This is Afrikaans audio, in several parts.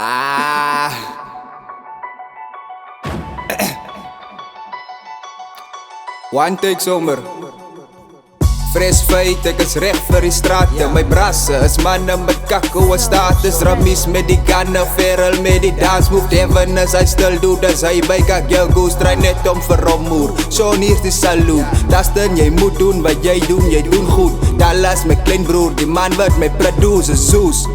Ah. One take sommer. Fris feit, ek is recht vir die strate. My brasse is manne met kakkoe status. Ramies met die ganne, Ferrell met die dansmove. Devin is hy stil doet, as hy by kak jou goes. Try net om vir ommoer, Sean hier die saloon. Dustin, jy moet doen wat jy doen goed. Dallas my klein broer, die man wat my produce, Zeus.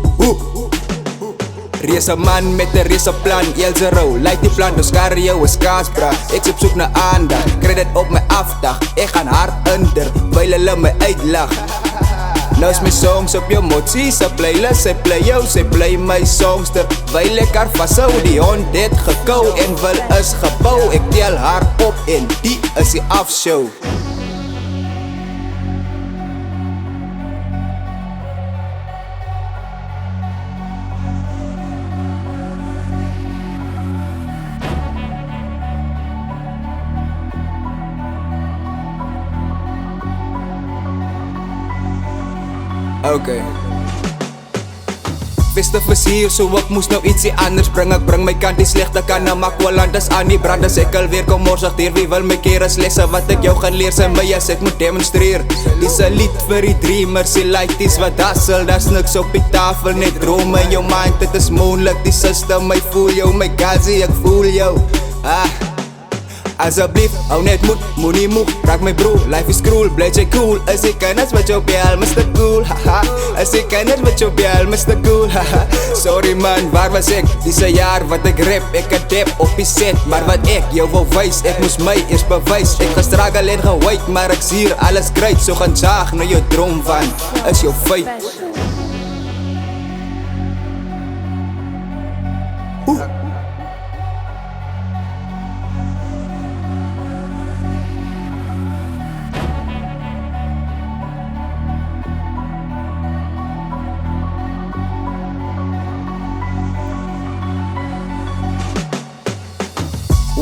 Reese man met 'n reese plan, Elzero, like die plan, dus Cario is kaas bra. Ek is op soek na aandag, kry dit op my afdag. Ek gaan hard onder, wyl hulle my uitlag. Nou is my songs op jou motsie, sy playlist, sy play jou, sy play my songs terwyl ek haar vashou. Die hond het gekou en wil is gebou. Ek tel haar op en die is die afshow. Okay. Festive is hier, so ek moes nou ietsie anders bring. Ek bring my kant die slegte kan na Makwaland is aan die brand. As ek alweer kom morsig dier, wie wil my keer as lesse wat ek jou gaan leer, sy my as ek moet demonstreer. Dis 'n lied vir die dreamers, die lighties wat dassel. Daar's niks op die tafel, net drome in jou mind, dit is moontlik. Die system, my voel jou, my gazi, ek voel jou. Asseblief, hou net moed, moenie moeg, raak my bro, life is cruel, bly jy cool. Is die kinders wat jou bel, Mr. Cool, haha. Is die kinders wat jou bel, Mr. Cool, haha. Sorry man, waar was ek? Dis 'n jaar wat ek rap, ek het dep op die set. Maar wat ek jou wou wys, ek moes my eers bewys. Ek gestruggle en gewait, maar ek sier alles great. So gaan jaag na jou droom van, is jou feit.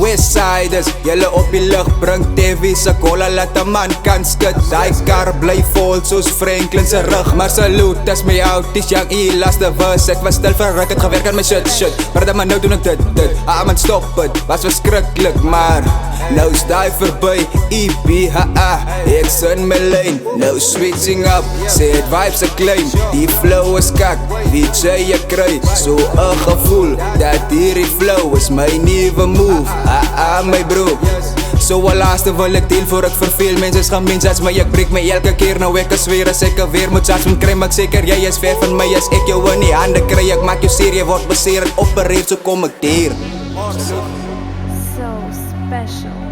Westsiders, julle op die lug, bring TV se cola, laat 'n man kan skit. Daai kar bly vol soos Franklin se rug. Maar salute, as my outies, young E, last of us. Ek was stil vir ruk, het gewerk aan my shit. Maar dan maar nou doen ek dit. Man stop het, was verskriklik, maar nou is daai verby, EBHA, ek's in my lane, nou switching up, sê het vibes se klein, die flow is kak, wie jy kry, so 'n gevoel, dat hierdie flow is my nuwe move, my bro. So al laaste wil ek deel voor ek verveel. Mense is gemens as my, ek breek my elke keer. Nou ek is weer, as ek weer moet sats van kry, maar ek seker jy is ver van my. As ek jou in die hande kry, ek maak jou seer, jy word beseer en opereer, so kom ek hier. So special.